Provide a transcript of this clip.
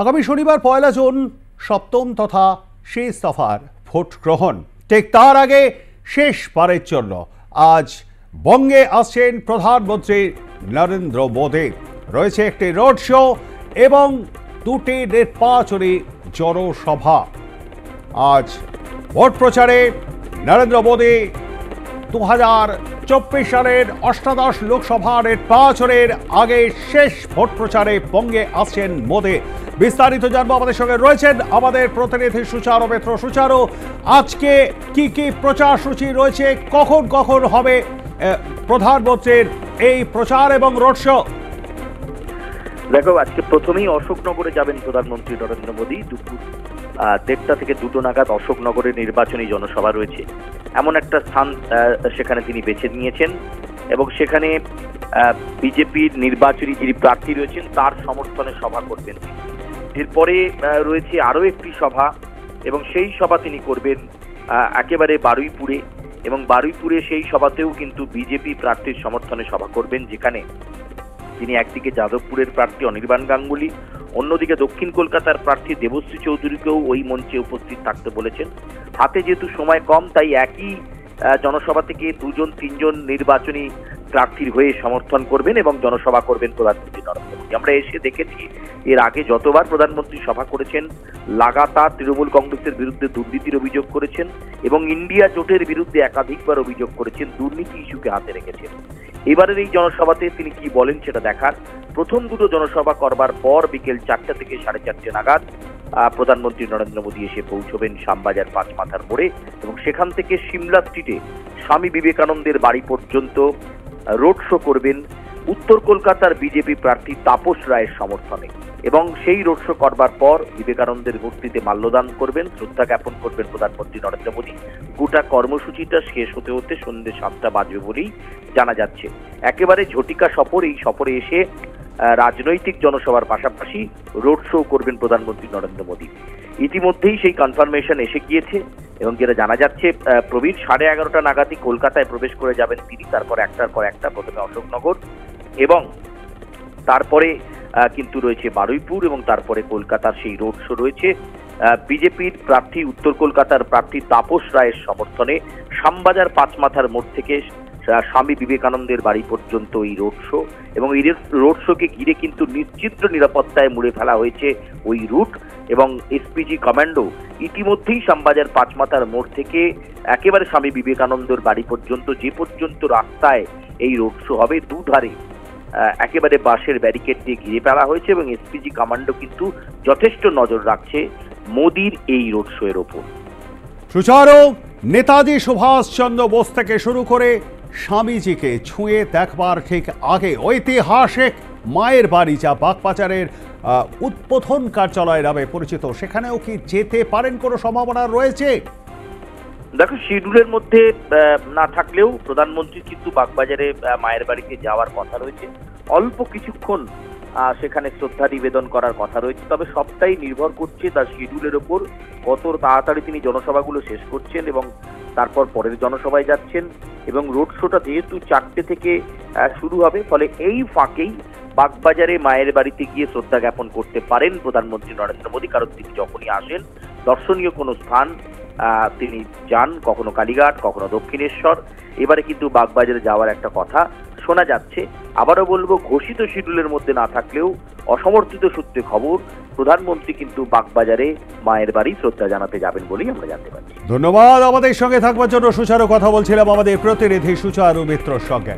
আগামী শনিবার 1 জুন সপ্তম তথা শেষ দফার ভোট গ্রহণ। ঠিক তার আগে শেষবারের জন্য আজ বঙ্গে আসছেন প্রধানমন্ত্রী নরেন্দ্র মোদী। রয়েছে একটি রোড শো এবং দুটি নির্বাচনী জনসভা। আজ ভোট প্রচারে নরেন্দ্র মোদী 2024 সালের অষ্টাদশ লোকসভা নির্বাচনের আগে শেষ ভোট প্রচারে বঙ্গে আসছেন মোদী। বিস্তারিত জানবো, আমাদের সঙ্গে রয়েছেন আমাদের প্রতিনিধি সুচারু মিত্র। সুচারু, আজকে কি কি প্রচার সূচি রয়েছে, কখন কখন হবে প্রধানমন্ত্রীর এই প্রচার এবং রোড শো? দেখো, আজকে প্রথমেই অশোকনগরে যাবেন প্রধানমন্ত্রী নরেন্দ্র মোদী। দুপুর 1:30 থেকে 2টো নাগাদ অশোকনগরে নির্বাচনী জনসভা রয়েছে, এমন একটা স্থান সেখানে তিনি বেছে নিয়েছেন এবং সেখানে বিজেপির নির্বাচনী যিনি প্রার্থী রয়েছেন তার সমর্থনে সভা করবেন। এরপরে রয়েছে আরও একটি সভা এবং সেই সভা তিনি করবেন একেবারে বারুইপুরে, এবং বারুইপুরে সেই সভাতেও কিন্তু বিজেপি প্রার্থীর সমর্থনে সভা করবেন, যেখানে তিনি একদিকে যাদবপুরের প্রার্থী অনির্বাণ গাঙ্গুলি, অন্যদিকে দক্ষিণ কলকাতার প্রার্থী দেবশ্রী চৌধুরীকেও ওই মঞ্চে উপস্থিত থাকতে বলেছেন। হাতে যেহেতু সময় কম, তাই একই জনসভা থেকে 2-3জন নির্বাচনী প্রার্থীর হয়ে সমর্থন করবেন এবং জনসভা করবেন প্রধানমন্ত্রী নরেন্দ্র মোদী। আমরা এসে দেখেছি এর আগে যতবার প্রধানমন্ত্রী সভা করেছেন লাগাতার তৃণমূল কংগ্রেসের বিরুদ্ধে দুর্নীতির অভিযোগ করেছেন এবং ইন্ডিয়া জোটের বিরুদ্ধে একাধিকবার অভিযোগ করেছেন, দুর্নীতি ইস্যুকে হাতে রেখেছেন। এবারের এই জনসভাতে তিনি কি বলেন সেটা দেখার। প্রথম দুটো জনসভা করবার পর বিকেল 4টা থেকে 4:30 নাগাদ প্রধানমন্ত্রী নরেন্দ্র মোদী এসে পৌঁছবেন শ্যামবাজার পাঁচমাথার মোড়ে এবং সেখান থেকে সিমলা স্ট্রিটে স্বামী বিবেকানন্দের বাড়ি পর্যন্ত রোড শো করবেন উত্তর কলকাতার বিজেপি প্রার্থী তাপস রায়ের সমর্থনে, এবং সেই রোড শো করবার পর বিবেকানন্দের মূর্তিতে মাল্যদান করবেন, শ্রদ্ধা জ্ঞাপন করবেন প্রধানমন্ত্রী নরেন্দ্র মোদী। গোটা কর্মসূচিটা শেষ হতে হতে সন্ধ্যে 7টা বাজবে বলেই জানা যাচ্ছে। একেবারে ঝটিকা সফর। এই সফরে এসে রাজনৈতিক জনসভার পাশাপাশি রোড শো করবেন প্রধানমন্ত্রী নরেন্দ্র মোদী। ইতিমধ্যেই সেই কনফার্মেশন এসে গিয়েছে এবং যেটা জানা যাচ্ছে প্রবীর 11:30 নাগাদই কলকাতায় প্রবেশ করে যাবেন তিনি। তারপর একটার পর একটা, প্রথমে অশোকনগর এবং তারপরে কিন্তু রয়েছে বারুইপুর এবং তারপরে কলকাতার সেই রোড শো রয়েছে। বিজেপির প্রার্থী উত্তর কলকাতার প্রার্থী তাপস রায়ের সমর্থনে শ্যামবাজার পাঁচমাথার মোড় থেকে স্বামী বিবেকানন্দের বাড়ি পর্যন্ত এই রোড শো, এবং এই রোড শোকে ঘিরে কিন্তু নিশ্চিদ্র নিরাপত্তায় মুড়ে ফেলা হয়েছে ওই রুট, এবং এসপিজি কমান্ডো ইতিমধ্যেই শ্যামবাজার পাঁচমাথার মোড় থেকে একেবারে স্বামী বিবেকানন্দের বাড়ি পর্যন্ত, যে পর্যন্ত রাস্তায় এই রোড শো হবে, দুধারে একেবারে বাঁশের ব্যারিকেড দিয়ে ঘিরে ফেলা হয়েছে এবং এসপিজি কমান্ডো কিন্তু যথেষ্ট নজর রাখছে মোদির এই রোড শো এর ওপর। সুচারু, নেতাজি সুভাষচন্দ্র বোস থেকে শুরু করে স্বামীজিকে ছুঁয়ে দেখবার ঠিক আগে ঐতিহাসিক মায়ের বাড়ি, যা বাগবাজারের উদ্বোধন কার্যালয় নামে পরিচিত, সেখানেও কি যেতে পারেন, কোনো সম্ভাবনা রয়েছে? দেখো, শিডিউলের মধ্যে না থাকলেও প্রধানমন্ত্রী কিন্তু বাগবাজারে মায়ের বাড়িতে যাওয়ার কথা রয়েছে। অল্প কিছুক্ষণ সেখানে শ্রদ্ধা নিবেদন করার কথা রয়েছে, তবে সবটাই নির্ভর করছে তার শিডিউলের ওপর, কত তাড়াতাড়ি তিনি জনসভাগুলো শেষ করছেন এবং তারপর পরের জনসভায় যাচ্ছেন। এবং রোড শোটা যেহেতু 4টে থেকে শুরু হবে, ফলে এই ফাঁকেই বাগবাজারে মায়ের বাড়িতে গিয়ে শ্রদ্ধা জ্ঞাপন করতে পারেন প্রধানমন্ত্রী নরেন্দ্র মোদী, কারণ তিনি যখনই আসেন দর্শনীয় কোনো স্থান তিনি যান, কখনো কালীঘাট, কখনো দক্ষিণেশ্বর। এবারে কিন্তু বাগবাজারে যাওয়ার একটা কথা শোনা যাচ্ছে। আবারও বলবো, ঘোষিত শিডিউলের মধ্যে না থাকলেও অসমর্থিত সূত্রে খবর, প্রধানমন্ত্রী কিন্তু বাগবাজারে মায়ের বাড়ি শ্রদ্ধা জানাতে যাবেন বলেই আমরা জানতে পারছি। ধন্যবাদ আমাদের সঙ্গে থাকবার জন্য সুচারু। কথা বলছিলাম আমাদের প্রতিনিধি সুচারু মিত্রর সঙ্গে।